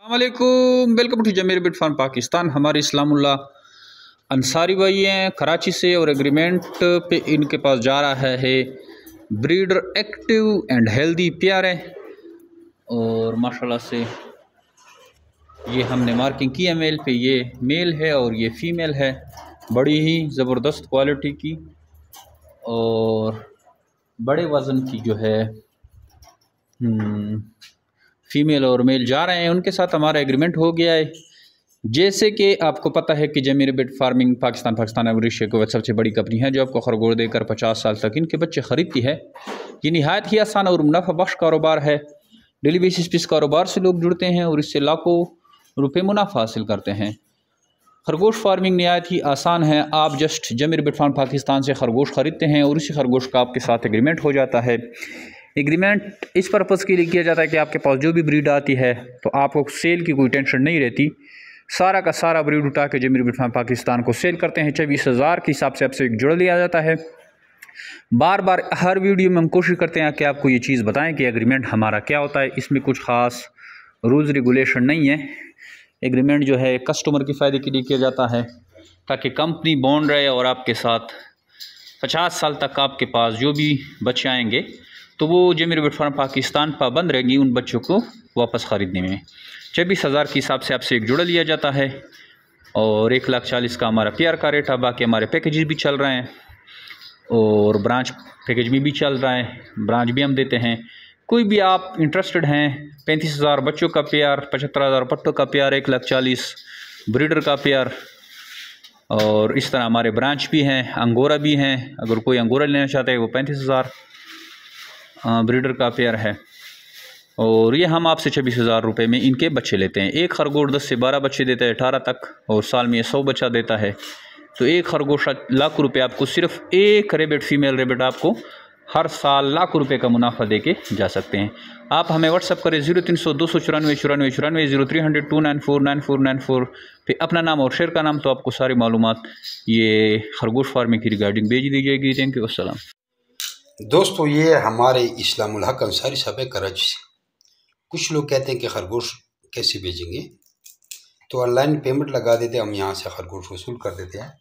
अस्सलामुअलैकुम, welcome to Zameer bit farm Pakistan. हमारे इस्लामुल्लाह अंसारी भाई हैं कराची से और एग्रीमेंट पे इनके पास जा रहा है ब्रीडर एक्टिव एंड हेल्दी प्यार है और माशाल्लाह से ये हमने मार्किंग की है मेल पे। ये मेल है और ये फ़ीमेल है, बड़ी ही ज़बरदस्त क्वालिटी की और बड़े वज़न की जो है फ़ीमेल और मेल जा रहे हैं। उनके साथ हमारा एग्रीमेंट हो गया है। जैसे कि आपको पता है कि जमीर बिट फार्मिंग पाकिस्तान एग्रीशे को सबसे बड़ी कंपनी है जो आपको खरगोश देकर 50 साल तक इनके बच्चे ख़रीदती है। ये नहायत ही आसान और मुनाफा बख्श कारोबार है। डेली बेसिस पे इस कारोबार से लोग जुड़ते हैं और इससे लाखों रुपए मुनाफा हासिल करते हैं। खरगोश फार्मिंग नहायत ही आसान है। आप जस्ट जमीर बिट फार्म पाकिस्तान से खरगोश ख़रीदते हैं और इसी खरगोश का आपके साथ एग्रीमेंट हो जाता है। एग्रीमेंट इस पर्पज़ के लिए किया जाता है कि आपके पास जो भी ब्रीड आती है तो आपको सेल की कोई टेंशन नहीं रहती। सारा का सारा ब्रीड उठा के जमीर बिट फार्म पाकिस्तान को सेल करते हैं। 24,000 के हिसाब से आपसे जुड़ लिया जाता है। बार बार हर वीडियो में हम कोशिश करते हैं कि आपको ये चीज़ बताएं कि एग्रीमेंट हमारा क्या होता है। इसमें कुछ ख़ास रूल्स रेगुलेशन नहीं है। एग्रीमेंट जो है कस्टमर के फ़ायदे के लिए किया जाता है ताकि कंपनी बॉन्ड रहे और आपके साथ 50 साल तक आपके पास जो भी बच्चे आएंगे तो वो जमीर बिट फार्म पाकिस्तान पाबंद रहेगी उन बच्चों को वापस ख़रीदने में। 24,000 के हिसाब से आपसे एक जुड़ा लिया जाता है और 1,40,000 का हमारा PR का रेट है। बाकी हमारे पैकेजेस भी चल रहे हैं और ब्रांच पैकेज में भी चल रहा है, ब्रांच भी हम देते हैं। कोई भी आप इंटरेस्टेड हैं 35,000 बच्चों का PR, 75,000 पट्टों का PR, 1,40,000 ब्रीडर का PR और इस तरह हमारे ब्रांच भी हैं, अंगोरा भी हैं। अगर कोई अंगोरा लेना चाहता है वो 35,000 ब्रीडर का पेयर है और ये हम आपसे 26,000 रुपये में इनके बच्चे लेते हैं। एक खरगोश 10 से 12 बच्चे देता है 18 तक और साल में 100 बच्चा देता है। तो एक खरगोश लाख रुपये आपको, सिर्फ एक रेबिट फीमेल रेबिट आपको हर साल लाख रुपये का मुनाफा दे के जा सकते हैं। आप हमें व्हाट्सअप करें 0300 294 94 94 0300 294 9494 फिर अपना नाम और शेयर का नाम, तो आपको सारी मालूमात ये खरगोश फार्मिंग की रिगार्डिंग भेज दी जाएगी। थैंक यू, अस्सलाम। दोस्तों, ये हमारे इस्लामुल हक अंसारी साहब है कराची से। कुछ लोग कहते हैं कि खरगोश कैसे भेजेंगे, तो ऑनलाइन पेमेंट लगा देते हैं, हम यहाँ से खरगोश वसूल कर देते हैं।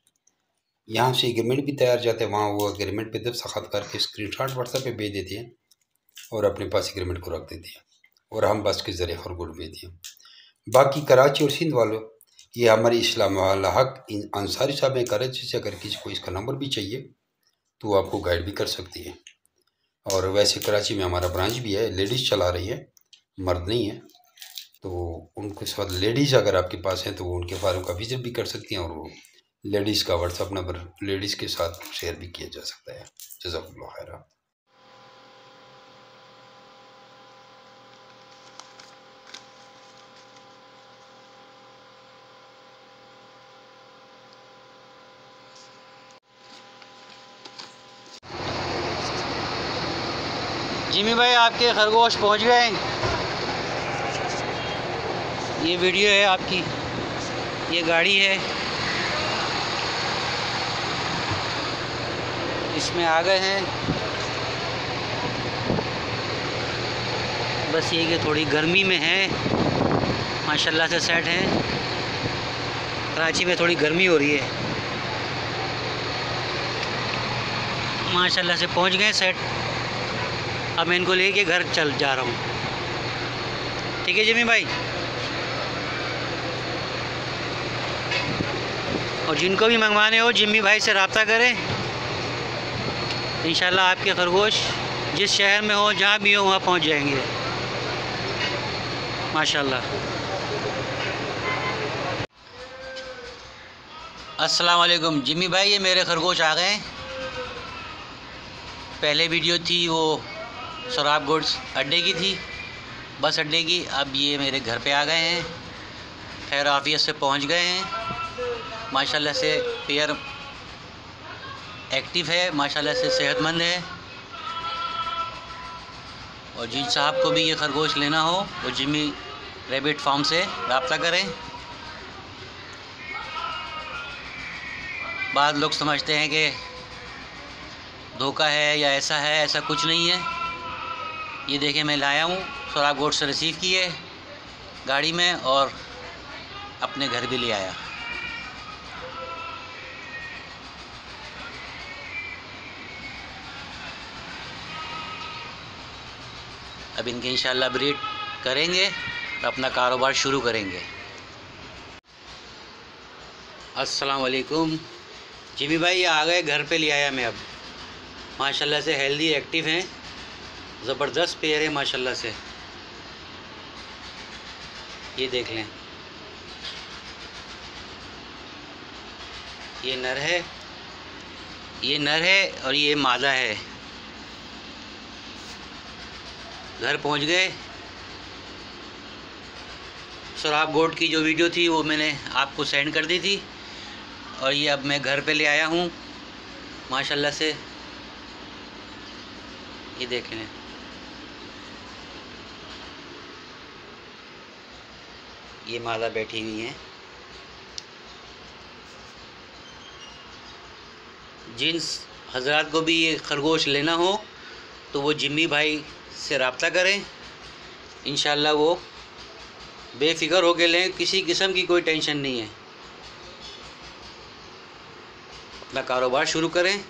यहाँ से एग्रीमेंट भी तैयार जाते हैं, वहाँ वो एग्रीमेंट पे दस्तखत करके स्क्रीनशॉट व्हाट्सएप पे भेज देते हैं और अपने पास एग्रीमेंट को रख देते हैं और हम बस के ज़रिए खरगोश भेजते हैं। बाकी कराची और सिंध वालों, ये हमारे इस्लामुल हक अंसारी साहब हैं कराची से। अगर किसी को इसका नंबर भी चाहिए तो वो आपको गाइड भी कर सकती है। और वैसे कराची में हमारा ब्रांच भी है, लेडीज़ चला रही है, मर्द नहीं है। तो उनके साथ लेडीज़ अगर आपके पास हैं तो वो उनके फार्म का विजिट भी कर सकती हैं और वो लेडीज़ का व्हाट्सअप नंबर लेडीज़ के साथ शेयर भी किया जा सकता है। जज़ाकुमुल्लाह खैरा। जिमी भाई, आपके खरगोश पहुंच गए। ये वीडियो है आपकी, ये गाड़ी है, इसमें आ गए हैं। बस ये कि थोड़ी गर्मी में है, माशाल्लाह से सेट है। कराची में थोड़ी गर्मी हो रही है, माशाल्लाह से पहुंच गए सेट। अब मैं इनको लेके घर चल जा रहा हूँ। ठीक है जिमी भाई, और जिनको भी मंगवाने हो जिमी भाई से रब्ता करें। इंशाल्लाह आपके खरगोश जिस शहर में हो, जहाँ भी हो, वहाँ पहुँच जाएंगे माशाल्लाह। अस्सलाम वालेकुम जिमी भाई, ये मेरे खरगोश आ गए। पहले वीडियो थी वो सराब गुड्स अड्डे की थी, बस अड्डे की। अब ये मेरे घर पे आ गए हैं, खैर आफियत से पहुंच गए हैं। माशाल्लाह से पेयर एक्टिव है, माशाल्लाह से सेहतमंद है। और जिन साहब को भी ये खरगोश लेना हो वो जिमी रेबिट फार्म से रब्ता करें। बाद लोग समझते हैं कि धोखा है या ऐसा है, ऐसा कुछ नहीं है। ये देखें मैं लाया हूँ, सराब गोट से रिसीव किए गाड़ी में और अपने घर भी ले आया। अब इनके इंशाल्लाह ब्रीड करेंगे और अपना कारोबार शुरू करेंगे। अस्सलाम वालेकुम। जिमी भाई आ गए, घर पे ले आया मैं। अब माशाल्लाह से हेल्दी एक्टिव हैं, ज़बरदस्त पेयर है माशाल्लाह से। ये देख लें, ये नर है, ये नर है और ये मादा है। घर पहुंच गए। सोराब गोट की जो वीडियो थी वो मैंने आपको सेंड कर दी थी और ये अब मैं घर पे ले आया हूँ माशाल्लाह से। ये देख लें, ये मादा बैठी हुई हैं। जिन हजरात को भी ये खरगोश लेना हो तो वो जिम्मी भाई से रब्ता करें, इंशाल्लाह वो बेफिक्र होकर लें, किसी किस्म की कोई टेंशन नहीं है। अपना कारोबार शुरू करें।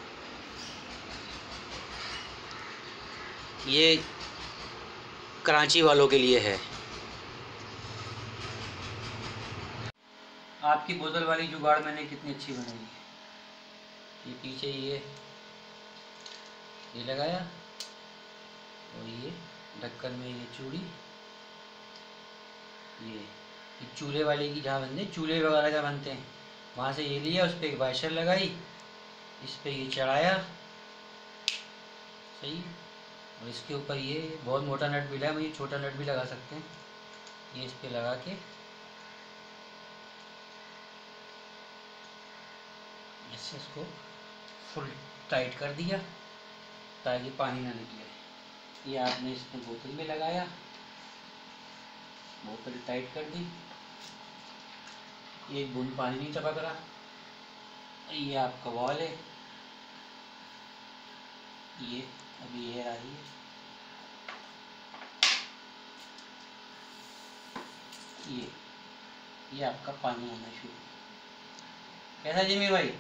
ये कराची वालों के लिए है। आपकी बोतल वाली जुगाड़ मैंने कितनी अच्छी बनाई है। ये पीछे ये लगाया और ये ढक्कन में ये चूड़ी, ये चूल्हे वाले की जहाँ बनते हैं, चूल्हे वगैरह का बनते हैं, वहाँ से ये लिया, उस पर एक वाशर लगाई, इस पे ये चढ़ाया, सही। और इसके ऊपर ये बहुत मोटा नट भी लगा, मुझे छोटा नट भी लगा सकते हैं। ये इस पे लगा के ऐसे इसको फुल टाइट कर दिया ताकि पानी ना निकले। ये आपने इसमें बोतल में लगाया, बोतल टाइट कर दी, एक बूंद पानी नहीं टपक रहा। ये आपका वॉल है, ये अभी एयर आ रही है, ये आपका पानी आना शुरू। कैसा जिमी भाई?